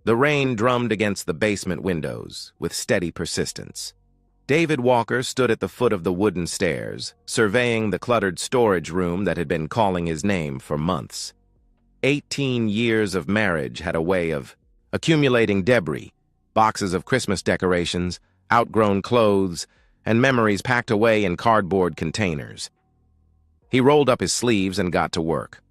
The rain drummed against the basement windows with steady persistence. David Walker stood at the foot of the wooden stairs, surveying the cluttered storage room that had been calling his name for months. 18 years of marriage had a way of accumulating debris, boxes of Christmas decorations, outgrown clothes, and memories packed away in cardboard containers. He rolled up his sleeves and got to work.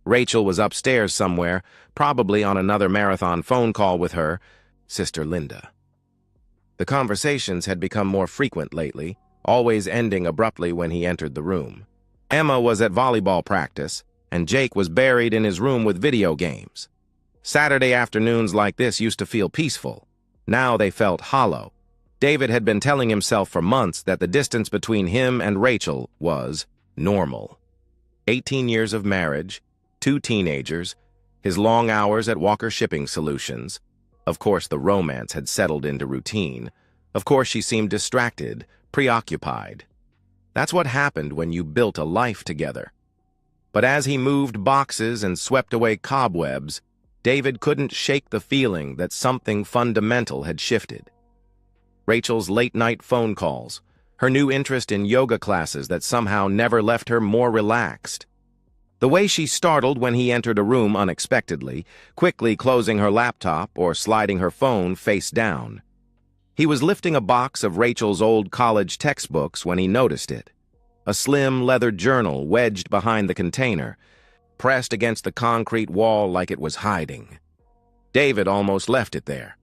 Rachel was upstairs somewhere, probably on another marathon phone call with her sister Linda. The conversations had become more frequent lately, always ending abruptly when he entered the room. Emma was at volleyball practice, and Jake was buried in his room with video games. Saturday afternoons like this used to feel peaceful. Now they felt hollow. David had been telling himself for months that the distance between him and Rachel was normal. 18 years of marriage, 2 teenagers, his long hours at Walker Shipping Solutions. Of course, the romance had settled into routine. Of course, she seemed distracted, preoccupied. That's what happened when you built a life together. But as he moved boxes and swept away cobwebs, David couldn't shake the feeling that something fundamental had shifted. Rachel's late-night phone calls, her new interest in yoga classes that somehow never left her more relaxed. The way she startled when he entered a room unexpectedly, quickly closing her laptop or sliding her phone face down. He was lifting a box of Rachel's old college textbooks when he noticed it. A slim leather journal wedged behind the container, pressed against the concrete wall like it was hiding. David almost left it there.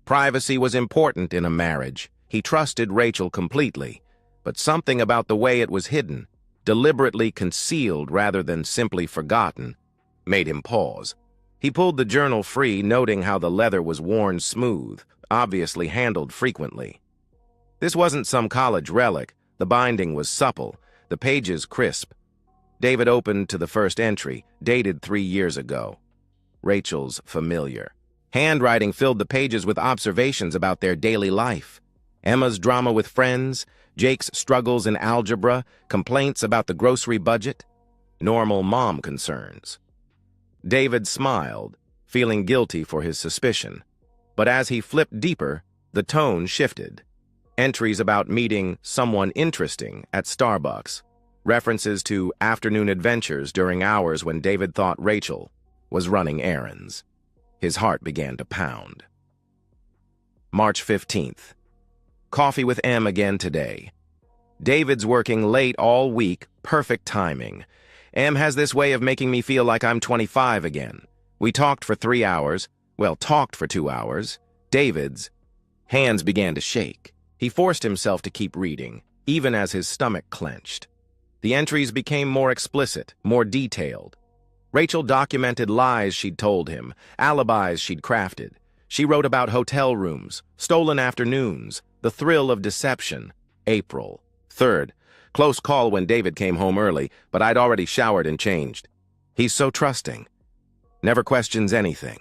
Privacy was important in a marriage. He trusted Rachel completely, but something about the way it was hidden, deliberately concealed rather than simply forgotten, made him pause. He pulled the journal free, noting how the leather was worn smooth, obviously handled frequently. This wasn't some college relic. The binding was supple, the pages crisp. David opened to the first entry, dated 3 years ago. Rachel's familiar. Handwriting filled the pages with observations about their daily life. Emma's drama with friends, Jake's struggles in algebra, complaints about the grocery budget, normal mom concerns. David smiled, feeling guilty for his suspicion. But as he flipped deeper, the tone shifted. Entries about meeting someone interesting at Starbucks, references to afternoon adventures during hours when David thought Rachel was running errands. His heart began to pound. March 15th. Coffee with Em again today. David's working late all week, perfect timing. Em has this way of making me feel like I'm 25 again. We talked for 3 hours, talked for 2 hours. David's hands began to shake. He forced himself to keep reading, even as his stomach clenched. The entries became more explicit, more detailed. Rachel documented lies she'd told him, alibis she'd crafted. She wrote about hotel rooms, stolen afternoons, the thrill of deception. April 3rd. Close call when David came home early, but I'd already showered and changed. He's so trusting. Never questions anything.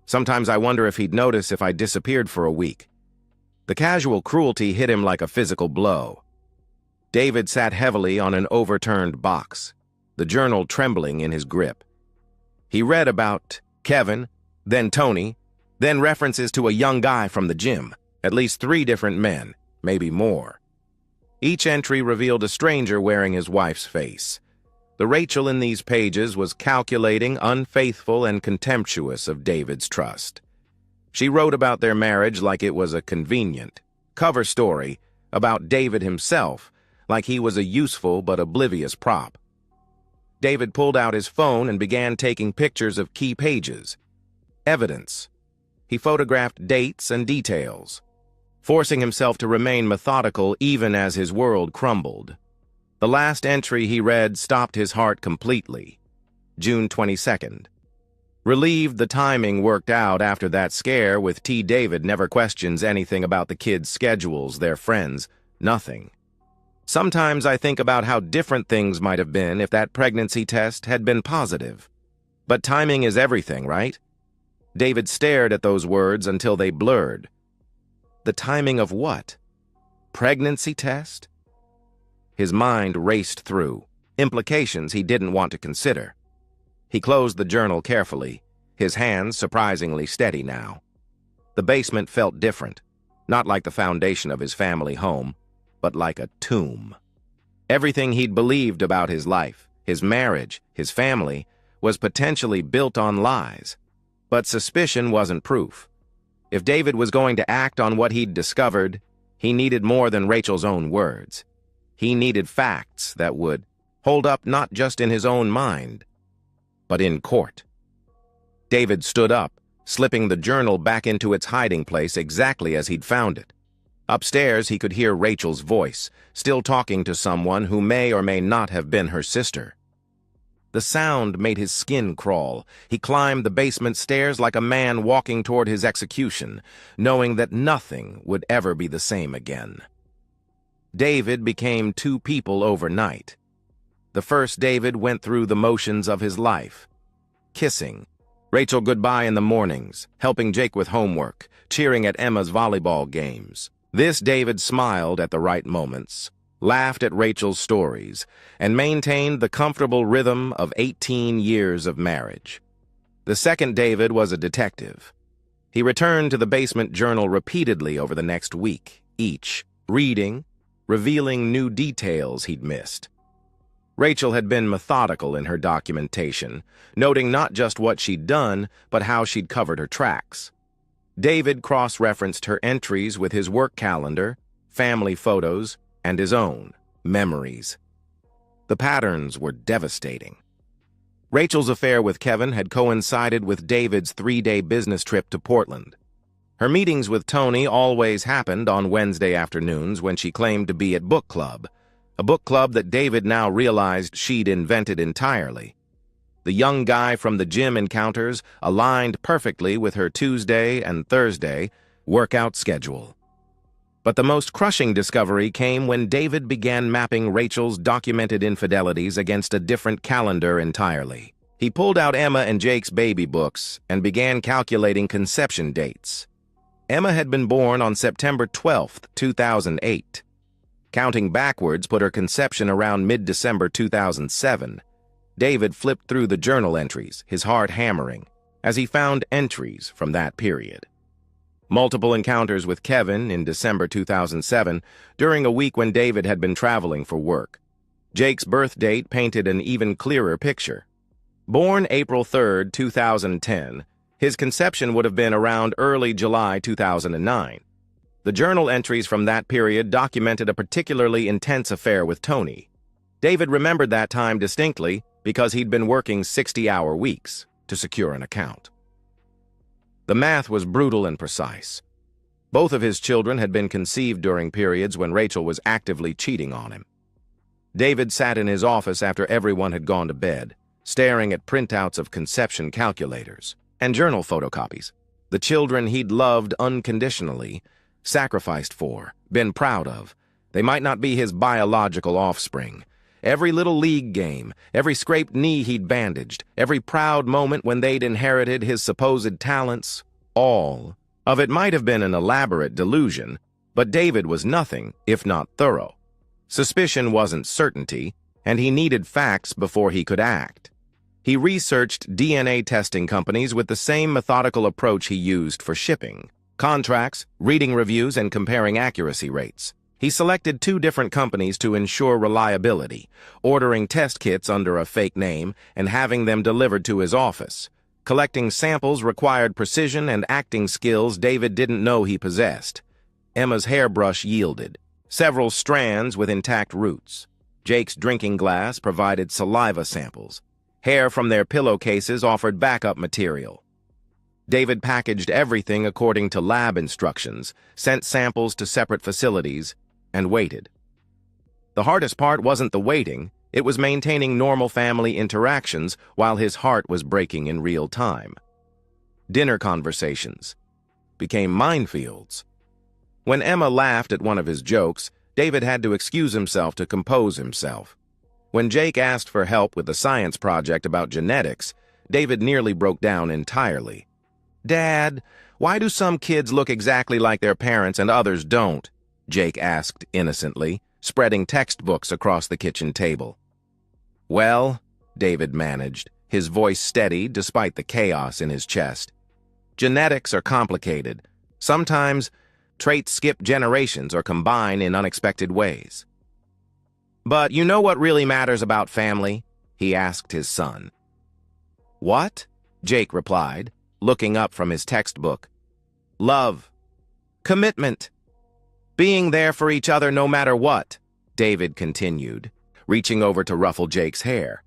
Sometimes I wonder if he'd notice if I disappeared for a week. The casual cruelty hit him like a physical blow. David sat heavily on an overturned box, the journal trembling in his grip. He read about Kevin, then Tony, then references to a young guy from the gym, at least 3 different men, maybe more. Each entry revealed a stranger wearing his wife's face. The Rachel in these pages was calculating, unfaithful, and contemptuous of David's trust. She wrote about their marriage like it was a convenient cover story about David himself, like he was a useful but oblivious prop. David pulled out his phone and began taking pictures of key pages. Evidence. He photographed dates and details, forcing himself to remain methodical even as his world crumbled. The last entry he read stopped his heart completely. June 22nd. Relieved the timing worked out after that scare with T. David never questions anything about the kids' schedules, their friends, nothing. Sometimes I think about how different things might have been if that pregnancy test had been positive. But timing is everything, right? David stared at those words until they blurred. The timing of what? Pregnancy test? His mind raced through, implications he didn't want to consider. He closed the journal carefully, his hands surprisingly steady now. The basement felt different, not like the foundation of his family home, but like a tomb. Everything he'd believed about his life, his marriage, his family, was potentially built on lies. But suspicion wasn't proof. If David was going to act on what he'd discovered, he needed more than Rachel's own words. He needed facts that would hold up not just in his own mind, but in court. David stood up, slipping the journal back into its hiding place exactly as he'd found it. Upstairs, he could hear Rachel's voice, still talking to someone who may or may not have been her sister. The sound made his skin crawl. He climbed the basement stairs like a man walking toward his execution, knowing that nothing would ever be the same again. David became two people overnight. The first David went through the motions of his life. Kissing Rachel goodbye in the mornings, helping Jake with homework, cheering at Emma's volleyball games. This David smiled at the right moments, laughed at Rachel's stories, and maintained the comfortable rhythm of 18 years of marriage. The second David was a detective. He returned to the basement journal repeatedly over the next week, each reading, revealing new details he'd missed. Rachel had been methodical in her documentation, noting not just what she'd done, but how she'd covered her tracks. David cross-referenced her entries with his work calendar, family photos, and his own memories. The patterns were devastating. Rachel's affair with Kevin had coincided with David's 3-day business trip to Portland. Her meetings with Tony always happened on Wednesday afternoons when she claimed to be at book club, a book club that David now realized she'd invented entirely. The young guy from the gym encounters aligned perfectly with her Tuesday and Thursday workout schedule. But the most crushing discovery came when David began mapping Rachel's documented infidelities against a different calendar entirely. He pulled out Emma and Jake's baby books and began calculating conception dates. Emma had been born on September 12, 2008. Counting backwards put her conception around mid-December 2007. David flipped through the journal entries, his heart hammering, as he found entries from that period. Multiple encounters with Kevin in December 2007, during a week when David had been traveling for work. Jake's birth date painted an even clearer picture. Born April 3, 2010, his conception would have been around early July 2009. The journal entries from that period documented a particularly intense affair with Tony. David remembered that time distinctly because he'd been working 60-hour weeks to secure an account. The math was brutal and precise. Both of his children had been conceived during periods when Rachel was actively cheating on him. David sat in his office after everyone had gone to bed, staring at printouts of conception calculators and journal photocopies. The children he'd loved unconditionally, sacrificed for, been proud of. They might not be his biological offspring. Every little league game, every scraped knee he'd bandaged, every proud moment when they'd inherited his supposed talents, all of it might have been an elaborate delusion, but David was nothing if not thorough. Suspicion wasn't certainty, and he needed facts before he could act. He researched DNA testing companies with the same methodical approach he used for shipping: contracts, reading reviews, and comparing accuracy rates. He selected 2 different companies to ensure reliability, ordering test kits under a fake name and having them delivered to his office. Collecting samples required precision and acting skills David didn't know he possessed. Emma's hairbrush yielded several strands with intact roots. Jake's drinking glass provided saliva samples. Hair from their pillowcases offered backup material. David packaged everything according to lab instructions, sent samples to separate facilities, and waited. The hardest part wasn't the waiting, it was maintaining normal family interactions while his heart was breaking in real time. Dinner conversations became minefields. When Emma laughed at one of his jokes, David had to excuse himself to compose himself. When Jake asked for help with a science project about genetics, David nearly broke down entirely. "Dad, why do some kids look exactly like their parents and others don't?" Jake asked innocently, spreading textbooks across the kitchen table. "Well," David managed, his voice steady despite the chaos in his chest. "Genetics are complicated, Sometimes, traits skip generations or combine in unexpected ways. "But you know what really matters about family?" he asked his son. "What?" Jake replied, looking up from his textbook. "Love. Commitment. Being there for each other no matter what," David continued, reaching over to ruffle Jake's hair.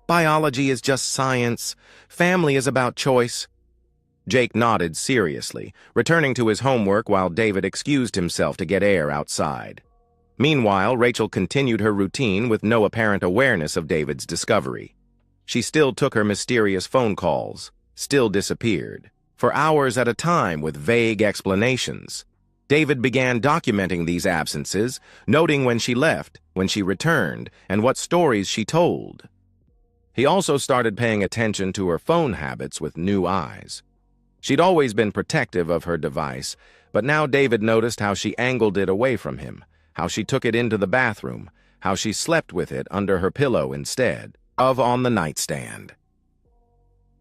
"Biology is just science. Family is about choice." Jake nodded seriously, returning to his homework while David excused himself to get air outside. Meanwhile, Rachel continued her routine with no apparent awareness of David's discovery. She still took her mysterious phone calls, still disappeared, for hours at a time with vague explanations. David began documenting these absences, noting when she left, when she returned, and what stories she told. He also started paying attention to her phone habits with new eyes. She'd always been protective of her device, but now David noticed how she angled it away from him, how she took it into the bathroom, how she slept with it under her pillow instead of on the nightstand.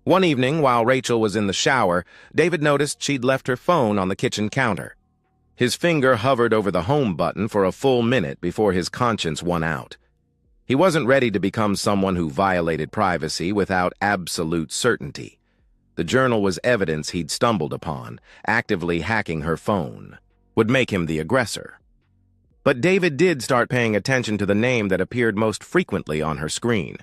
One evening, while Rachel was in the shower, David noticed she'd left her phone on the kitchen counter. His finger hovered over the home button for a full minute before his conscience won out. He wasn't ready to become someone who violated privacy without absolute certainty. The journal was evidence he'd stumbled upon. Actively hacking her phone would make him the aggressor. But David did start paying attention to the name that appeared most frequently on her screen.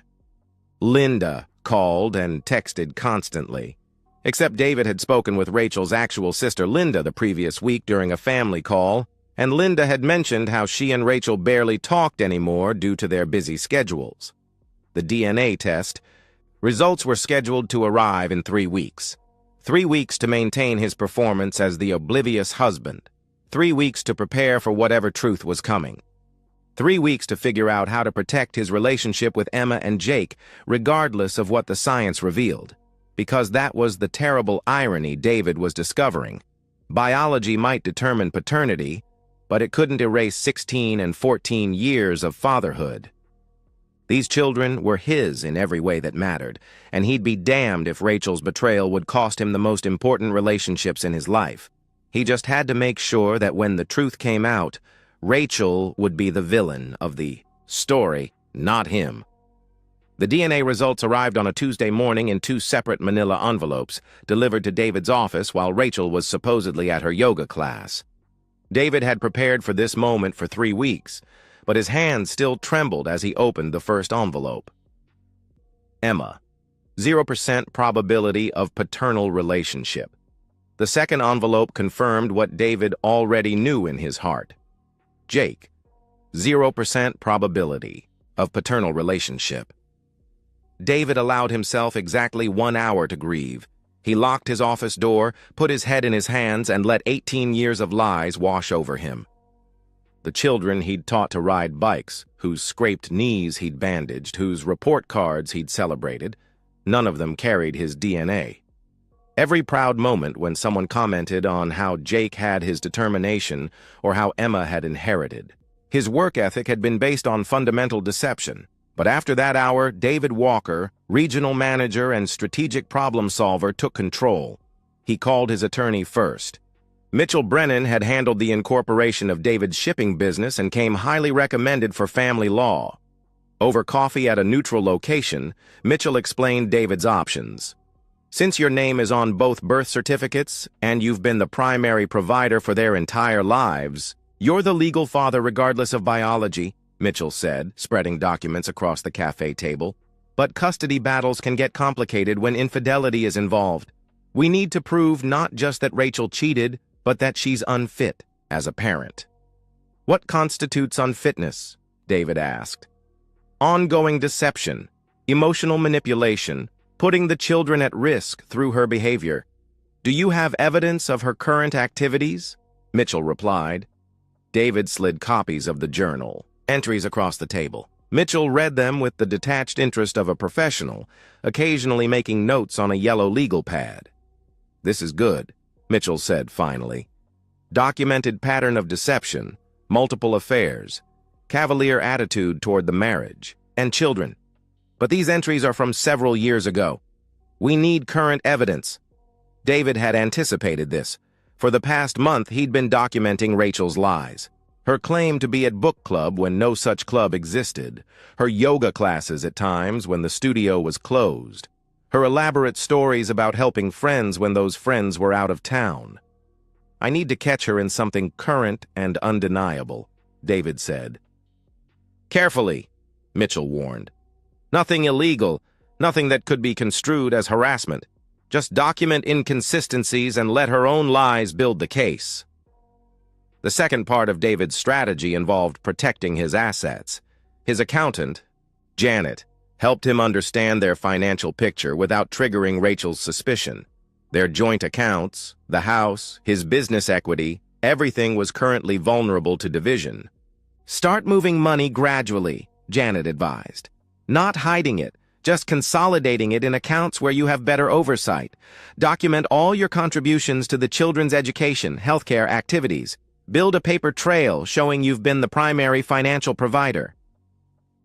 Linda called and texted constantly. Except David had spoken with Rachel's actual sister Linda the previous week during a family call, and Linda had mentioned how she and Rachel barely talked anymore due to their busy schedules. The DNA test results were scheduled to arrive in 3 weeks. 3 weeks to maintain his performance as the oblivious husband. 3 weeks to prepare for whatever truth was coming. 3 weeks to figure out how to protect his relationship with Emma and Jake, regardless of what the science revealed. Because that was the terrible irony David was discovering. Biology might determine paternity, but it couldn't erase 16 and 14 years of fatherhood. These children were his in every way that mattered, and he'd be damned if Rachel's betrayal would cost him the most important relationships in his life. He just had to make sure that when the truth came out, Rachel would be the villain of the story, not him. The DNA results arrived on a Tuesday morning in 2 separate manila envelopes, delivered to David's office while Rachel was supposedly at her yoga class. David had prepared for this moment for 3 weeks, but his hands still trembled as he opened the first envelope. Emma, 0% probability of paternal relationship. The second envelope confirmed what David already knew in his heart. Jake, 0% probability of paternal relationship. David allowed himself exactly 1 hour to grieve. He locked his office door, put his head in his hands, and let 18 years of lies wash over him. The children he'd taught to ride bikes, whose scraped knees he'd bandaged, whose report cards he'd celebrated, none of them carried his DNA. Every proud moment when someone commented on how Jake had his determination or how Emma had inherited. His work ethic had been based on fundamental deception. But after that hour, David Walker, regional manager and strategic problem solver, took control. He called his attorney first. Mitchell Brennan had handled the incorporation of David's shipping business and came highly recommended for family law. Over coffee at a neutral location, Mitchell explained David's options. Since your name is on both birth certificates and you've been the primary provider for their entire lives, you're the legal father regardless of biology, Mitchell said, spreading documents across the cafe table. But custody battles can get complicated when infidelity is involved. We need to prove not just that Rachel cheated, but that she's unfit as a parent. What constitutes unfitness? David asked. Ongoing deception, emotional manipulation, putting the children at risk through her behavior. Do you have evidence of her current activities? Mitchell replied. David slid copies of the journal, entries across the table. Mitchell read them with the detached interest of a professional, occasionally making notes on a yellow legal pad. This is good, Mitchell said finally. Documented pattern of deception, multiple affairs, cavalier attitude toward the marriage, and children. But these entries are from several years ago. We need current evidence. David had anticipated this. For the past month, he'd been documenting Rachel's lies. Her claim to be at book club when no such club existed. Her yoga classes at times when the studio was closed. Her elaborate stories about helping friends when those friends were out of town. "I need to catch her in something current and undeniable," David said. "Carefully," Mitchell warned. "Nothing illegal, nothing that could be construed as harassment. Just document inconsistencies and let her own lies build the case." The second part of David's strategy involved protecting his assets. His accountant, Janet, helped him understand their financial picture without triggering Rachel's suspicion. Their joint accounts, the house, his business equity, everything was currently vulnerable to division. "Start moving money gradually," Janet advised. "Not hiding it, just consolidating it in accounts where you have better oversight. Document all your contributions to the children's education, healthcare activities. Build a paper trail showing you've been the primary financial provider."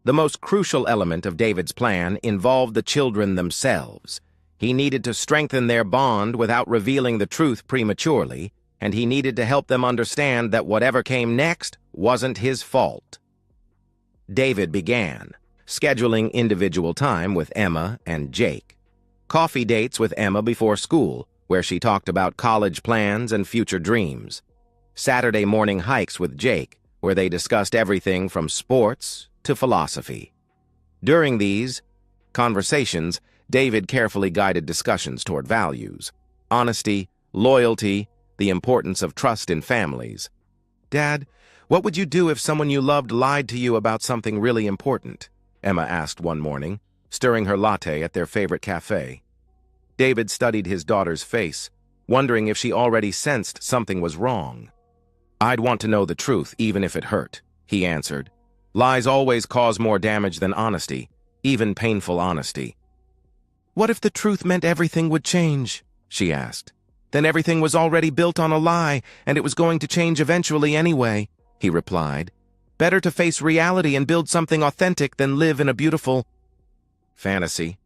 The most crucial element of David's plan involved the children themselves. He needed to strengthen their bond without revealing the truth prematurely, and he needed to help them understand that whatever came next wasn't his fault. David began, scheduling individual time with Emma and Jake. Coffee dates with Emma before school, where she talked about college plans and future dreams. Saturday morning hikes with Jake, where they discussed everything from sports to philosophy. During these conversations, David carefully guided discussions toward values, honesty, loyalty, the importance of trust in families. "Dad, what would you do if someone you loved lied to you about something really important?" Emma asked one morning, stirring her latte at their favorite cafe. David studied his daughter's face, wondering if she already sensed something was wrong. "I'd want to know the truth, even if it hurt," he answered. "Lies always cause more damage than honesty, even painful honesty." "What if the truth meant everything would change?" she asked. "Then everything was already built on a lie, and it was going to change eventually anyway," he replied. "Better to face reality and build something authentic than live in a beautiful fantasy."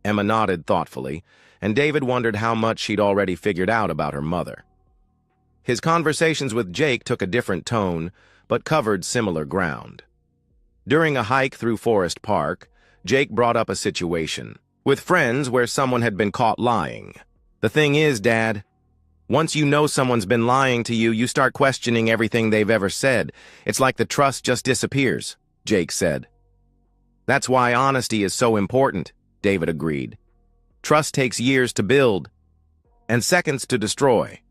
Emma nodded thoughtfully, and David wondered how much she'd already figured out about her mother. His conversations with Jake took a different tone, but covered similar ground. During a hike through Forest Park, Jake brought up a situation with friends where someone had been caught lying. "The thing is, Dad, once you know someone's been lying to you, you start questioning everything they've ever said. It's like the trust just disappears," Jake said. "That's why honesty is so important," David agreed. "Trust takes years to build and seconds to destroy."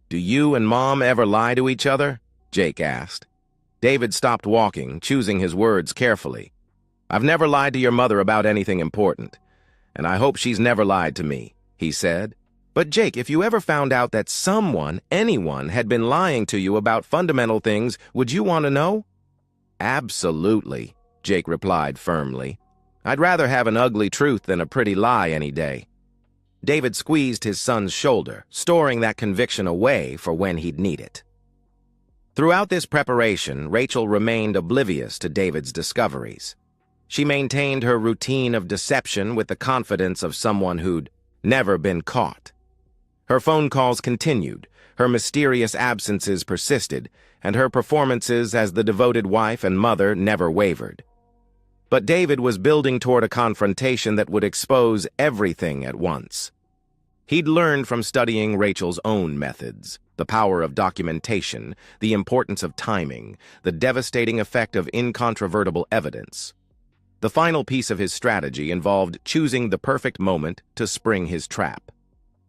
"Do you and Mom ever lie to each other?" Jake asked. David stopped walking, choosing his words carefully. "I've never lied to your mother about anything important, and I hope she's never lied to me," he said. "But Jake, if you ever found out that someone, anyone, had been lying to you about fundamental things, would you want to know?" "Absolutely," Jake replied firmly. "I'd rather have an ugly truth than a pretty lie any day." David squeezed his son's shoulder, storing that conviction away for when he'd need it. Throughout this preparation, Rachel remained oblivious to David's discoveries. She maintained her routine of deception with the confidence of someone who'd never been caught. Her phone calls continued, her mysterious absences persisted, and her performances as the devoted wife and mother never wavered. But David was building toward a confrontation that would expose everything at once. He'd learned from studying Rachel's own methods, the power of documentation, the importance of timing, the devastating effect of incontrovertible evidence. The final piece of his strategy involved choosing the perfect moment to spring his trap.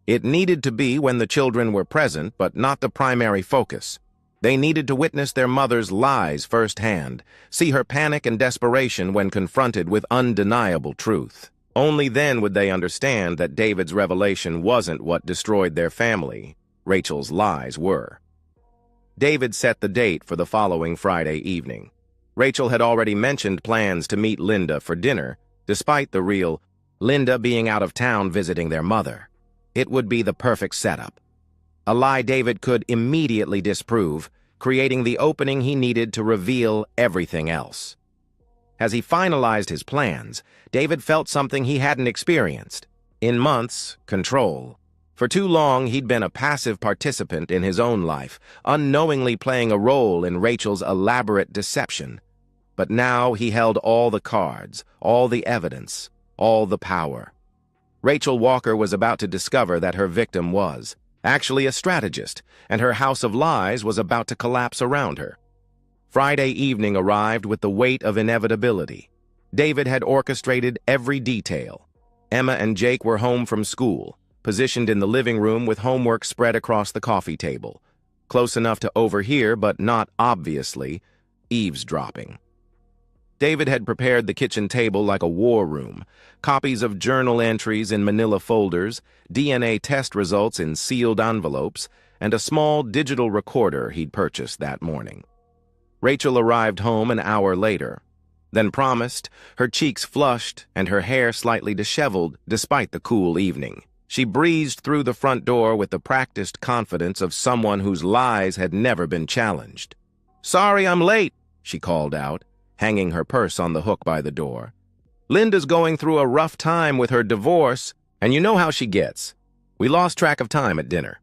It needed to be when the children were present, but not the primary focus. They needed to witness their mother's lies firsthand, see her panic and desperation when confronted with undeniable truth. Only then would they understand that David's revelation wasn't what destroyed their family. Rachel's lies were. David set the date for the following Friday evening. Rachel had already mentioned plans to meet Linda for dinner, despite the real Linda being out of town visiting their mother. It would be the perfect setup. A lie David could immediately disprove, creating the opening he needed to reveal everything else. As he finalized his plans, David felt something he hadn't experienced in months: control. For too long, he'd been a passive participant in his own life, unknowingly playing a role in Rachel's elaborate deception. But now he held all the cards, all the evidence, all the power. Rachel Walker was about to discover that her victim was actually a strategist, and her house of lies was about to collapse around her. Friday evening arrived with the weight of inevitability. David had orchestrated every detail. Emma and Jake were home from school, positioned in the living room with homework spread across the coffee table, close enough to overhear but not obviously eavesdropping. David had prepared the kitchen table like a war room, copies of journal entries in manila folders, DNA test results in sealed envelopes, and a small digital recorder he'd purchased that morning. Rachel arrived home an hour later, then promised, her cheeks flushed and her hair slightly disheveled despite the cool evening. She breezed through the front door with the practiced confidence of someone whose lies had never been challenged. "Sorry I'm late," she called out, hanging her purse on the hook by the door. "Linda's going through a rough time with her divorce, and you know how she gets. We lost track of time at dinner."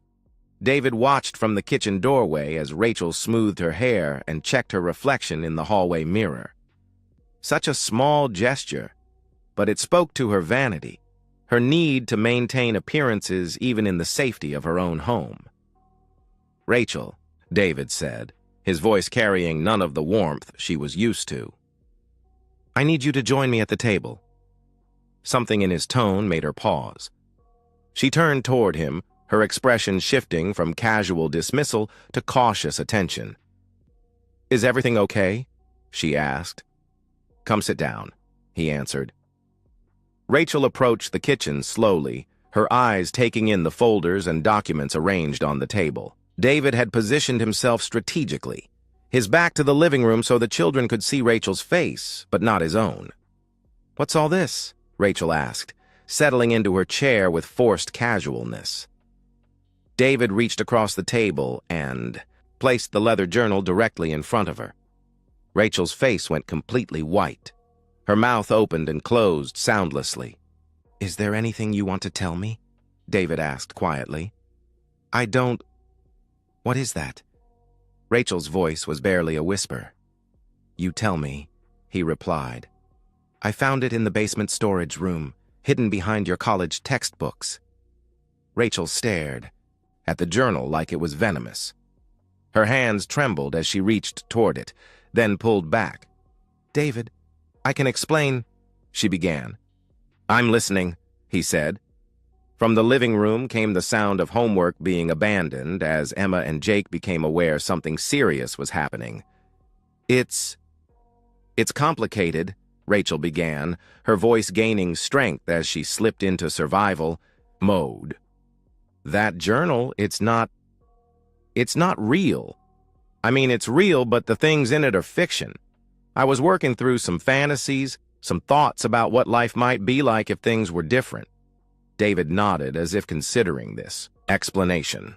David watched from the kitchen doorway as Rachel smoothed her hair and checked her reflection in the hallway mirror. Such a small gesture, but it spoke to her vanity, her need to maintain appearances even in the safety of her own home. "Rachel," David said, his voice carrying none of the warmth she was used to. "I need you to join me at the table." Something in his tone made her pause. She turned toward him, her expression shifting from casual dismissal to cautious attention. "Is everything okay?" she asked. "Come sit down," he answered. Rachel approached the kitchen slowly, her eyes taking in the folders and documents arranged on the table. David had positioned himself strategically, his back to the living room so the children could see Rachel's face, but not his own. "What's all this?" Rachel asked, settling into her chair with forced casualness. David reached across the table and placed the leather journal directly in front of her. Rachel's face went completely white. Her mouth opened and closed soundlessly. "Is there anything you want to tell me?" David asked quietly. "I don't... What is that?" Rachel's voice was barely a whisper. "You tell me," he replied. "I found it in the basement storage room, hidden behind your college textbooks." Rachel stared at the journal like it was venomous. Her hands trembled as she reached toward it, then pulled back. "David, I can explain," she began. "I'm listening," he said. From the living room came the sound of homework being abandoned as Emma and Jake became aware something serious was happening. It's complicated," Rachel began, her voice gaining strength as she slipped into survival mode. "That journal, it's not real. I mean, it's real, but the things in it are fiction. I was working through some fantasies, some thoughts about what life might be like if things were different." David nodded as if considering this explanation.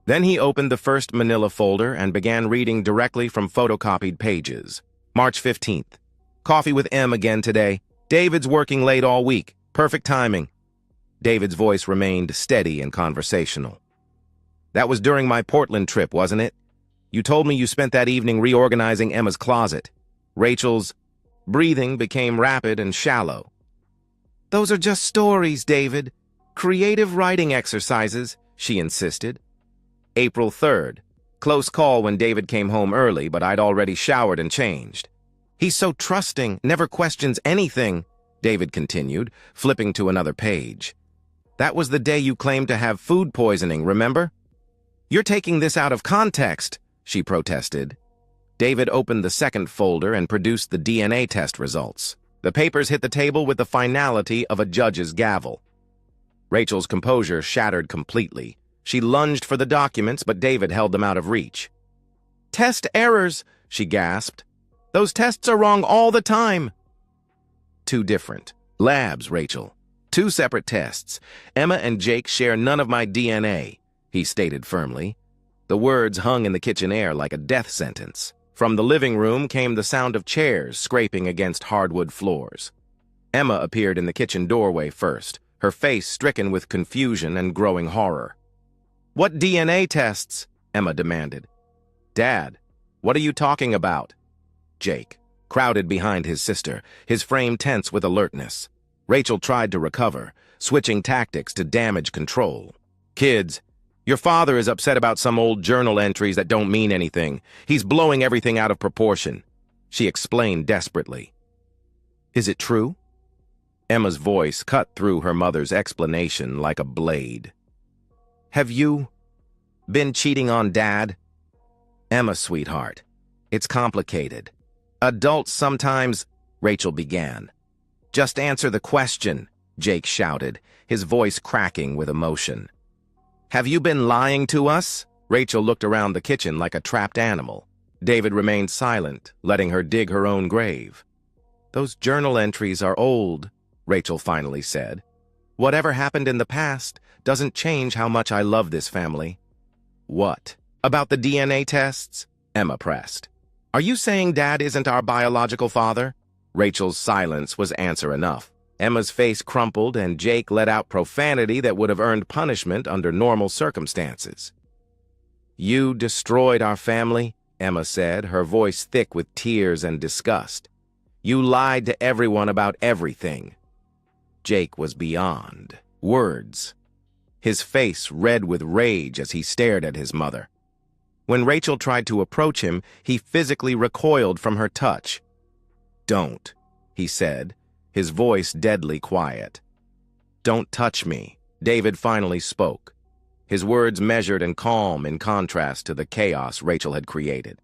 Then he opened the first manila folder and began reading directly from photocopied pages. March 15th. "Coffee with M again today. David's working late all week. Perfect timing." David's voice remained steady and conversational. "That was during my Portland trip, wasn't it? You told me you spent that evening reorganizing Emma's closet." Rachel's breathing became rapid and shallow. "Those are just stories, David. Creative writing exercises," she insisted. April 3rd. Close call when David came home early, but I'd already showered and changed. "He's so trusting, never questions anything," David continued, flipping to another page. "That was the day you claimed to have food poisoning, remember?" "You're taking this out of context," she protested. David opened the second folder and produced the DNA test results. The papers hit the table with the finality of a judge's gavel. Rachel's composure shattered completely. She lunged for the documents, but David held them out of reach. "Test errors," she gasped. "Those tests are wrong all the time." "Two different labs, Rachel. Two separate tests. Emma and Jake share none of my DNA," he stated firmly. The words hung in the kitchen air like a death sentence. From the living room came the sound of chairs scraping against hardwood floors. Emma appeared in the kitchen doorway first, her face stricken with confusion and growing horror. "What DNA tests?" Emma demanded. "Dad, what are you talking about?" Jake crowded behind his sister, his frame tense with alertness. Rachel tried to recover, switching tactics to damage control. "Kids, your father is upset about some old journal entries that don't mean anything. He's blowing everything out of proportion," she explained desperately. "Is it true?" Emma's voice cut through her mother's explanation like a blade. "Have you been cheating on Dad?" "Emma, sweetheart, it's complicated. Adults sometimes," Rachel began. "Just answer the question," Jake shouted, his voice cracking with emotion. "Have you been lying to us?" Rachel looked around the kitchen like a trapped animal. David remained silent, letting her dig her own grave. "Those journal entries are old," Rachel finally said. "Whatever happened in the past doesn't change how much I love this family." "What? About the DNA tests?" Emma pressed. "Are you saying Dad isn't our biological father?" Rachel's silence was answer enough. Emma's face crumpled and Jake let out profanity that would have earned punishment under normal circumstances. "You destroyed our family," Emma said, her voice thick with tears and disgust. "You lied to everyone about everything." Jake was beyond words, his face red with rage as he stared at his mother. When Rachel tried to approach him, he physically recoiled from her touch. "Don't," he said, his voice deadly quiet. "Don't touch me," David finally spoke, his words measured and calm in contrast to the chaos Rachel had created.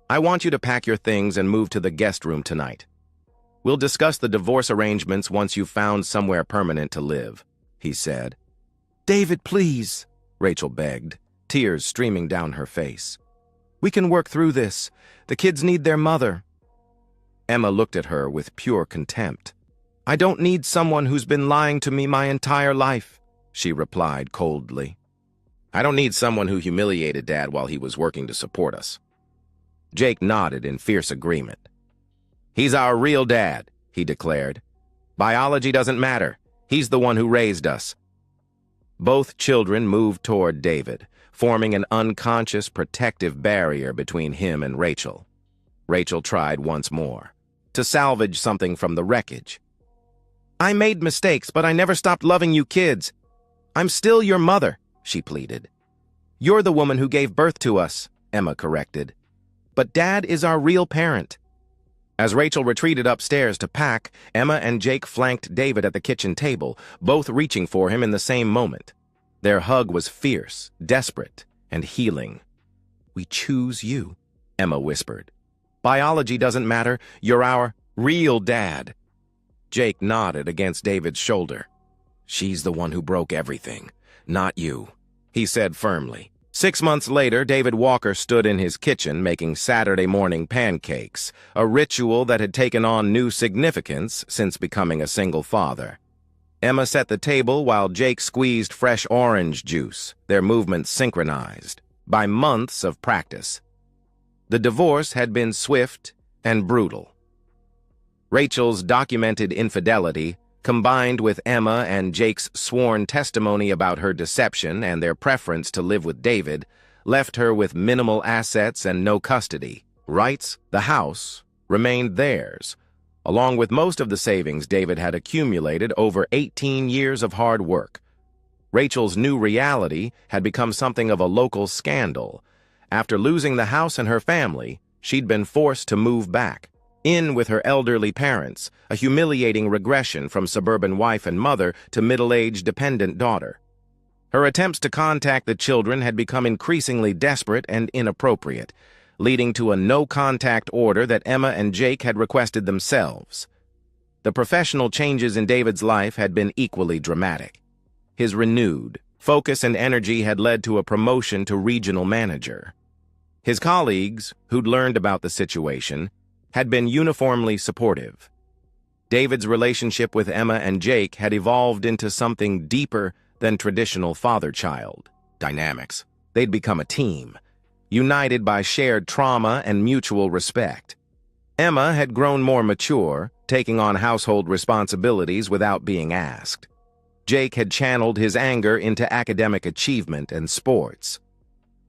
"I want you to pack your things and move to the guest room tonight. We'll discuss the divorce arrangements once you've found somewhere permanent to live," he said. "David, please," Rachel begged, tears streaming down her face. "We can work through this. The kids need their mother." Emma looked at her with pure contempt. "I don't need someone who's been lying to me my entire life," she replied coldly. "I don't need someone who humiliated Dad while he was working to support us." Jake nodded in fierce agreement. "He's our real dad," he declared. "Biology doesn't matter. He's the one who raised us." Both children moved toward David, forming an unconscious protective barrier between him and Rachel. Rachel tried once more, to salvage something from the wreckage. "I made mistakes, but I never stopped loving you kids. I'm still your mother," she pleaded. "You're the woman who gave birth to us," Emma corrected. "But Dad is our real parent." As Rachel retreated upstairs to pack, Emma and Jake flanked David at the kitchen table, both reaching for him in the same moment. Their hug was fierce, desperate, and healing. "We choose you," Emma whispered. "Biology doesn't matter. You're our real dad." Jake nodded against David's shoulder. "She's the one who broke everything, not you," he said firmly. 6 months later, David Walker stood in his kitchen making Saturday morning pancakes, a ritual that had taken on new significance since becoming a single father. Emma set the table while Jake squeezed fresh orange juice, their movements synchronized, by months of practice. The divorce had been swift and brutal. Rachel's documented infidelity, combined with Emma and Jake's sworn testimony about her deception and their preference to live with David, left her with minimal assets and no custody. Rights, the house, remained theirs, along with most of the savings David had accumulated over 18 years of hard work. Rachel's new reality had become something of a local scandal. After losing the house and her family, she'd been forced to move back, in with her elderly parents, a humiliating regression from suburban wife and mother to middle-aged dependent daughter. Her attempts to contact the children had become increasingly desperate and inappropriate, leading to a no-contact order that Emma and Jake had requested themselves. The professional changes in David's life had been equally dramatic. His renewed focus and energy had led to a promotion to regional manager. His colleagues, who'd learned about the situation, had been uniformly supportive. David's relationship with Emma and Jake had evolved into something deeper than traditional father-child dynamics. They'd become a team, united by shared trauma and mutual respect. Emma had grown more mature, taking on household responsibilities without being asked. Jake had channeled his anger into academic achievement and sports.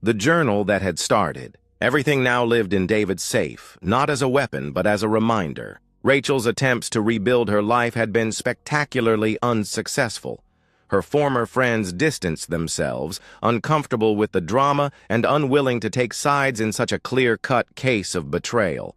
The journal that had started. Everything now lived in David's safe, not as a weapon, but as a reminder. Rachel's attempts to rebuild her life had been spectacularly unsuccessful. Her former friends distanced themselves, uncomfortable with the drama and unwilling to take sides in such a clear-cut case of betrayal.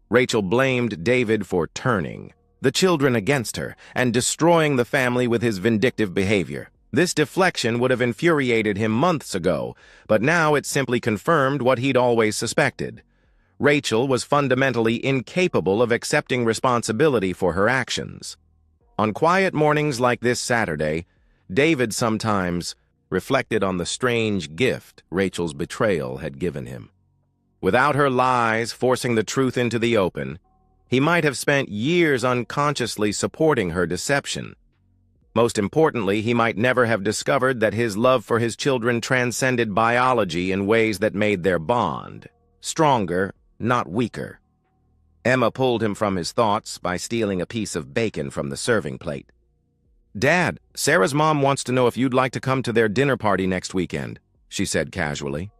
Rachel blamed David for turning the children against her and destroying the family with his vindictive behavior. This deflection would have infuriated him months ago, but now it simply confirmed what he'd always suspected. Rachel was fundamentally incapable of accepting responsibility for her actions. On quiet mornings like this Saturday, David sometimes reflected on the strange gift Rachel's betrayal had given him. Without her lies forcing the truth into the open, he might have spent years unconsciously supporting her deception. Most importantly, he might never have discovered that his love for his children transcended biology in ways that made their bond stronger, not weaker. Emma pulled him from his thoughts by stealing a piece of bacon from the serving plate. "Dad, Sarah's mom wants to know if you'd like to come to their dinner party next weekend," she said casually.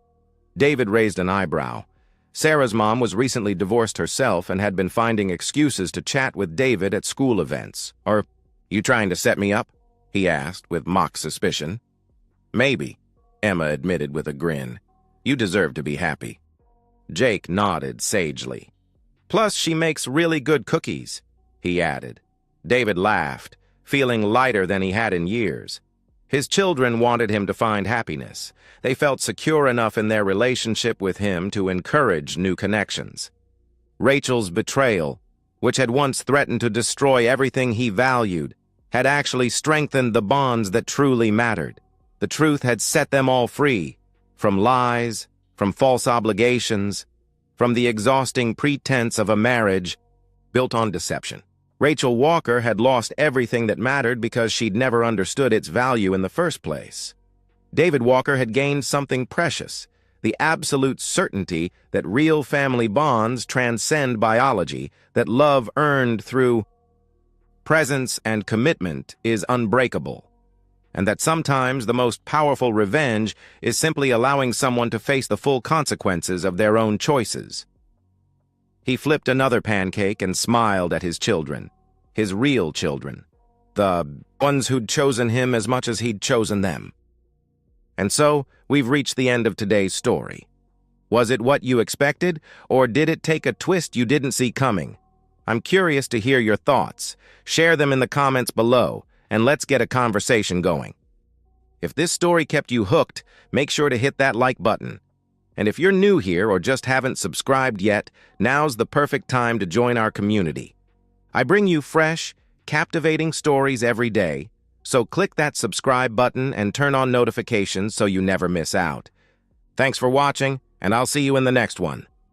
David raised an eyebrow. Sarah's mom was recently divorced herself and had been finding excuses to chat with David at school events. "Are you trying to set me up?" he asked with mock suspicion. "Maybe," Emma admitted with a grin. "You deserve to be happy." Jake nodded sagely. "Plus, she makes really good cookies," he added. David laughed, feeling lighter than he had in years. His children wanted him to find happiness. They felt secure enough in their relationship with him to encourage new connections. Rachel's betrayal, which had once threatened to destroy everything he valued, had actually strengthened the bonds that truly mattered. The truth had set them all free, from lies, from false obligations, from the exhausting pretense of a marriage built on deception. Rachel Walker had lost everything that mattered because she'd never understood its value in the first place. David Walker had gained something precious, the absolute certainty that real family bonds transcend biology, that love earned through presence and commitment is unbreakable, and that sometimes the most powerful revenge is simply allowing someone to face the full consequences of their own choices. He flipped another pancake and smiled at his children, his real children, the ones who'd chosen him as much as he'd chosen them. And so, we've reached the end of today's story. Was it what you expected, or did it take a twist you didn't see coming? I'm curious to hear your thoughts. Share them in the comments below, and let's get a conversation going. If this story kept you hooked, make sure to hit that like button. And if you're new here or just haven't subscribed yet, now's the perfect time to join our community. I bring you fresh, captivating stories every day, so click that subscribe button and turn on notifications so you never miss out. Thanks for watching, and I'll see you in the next one.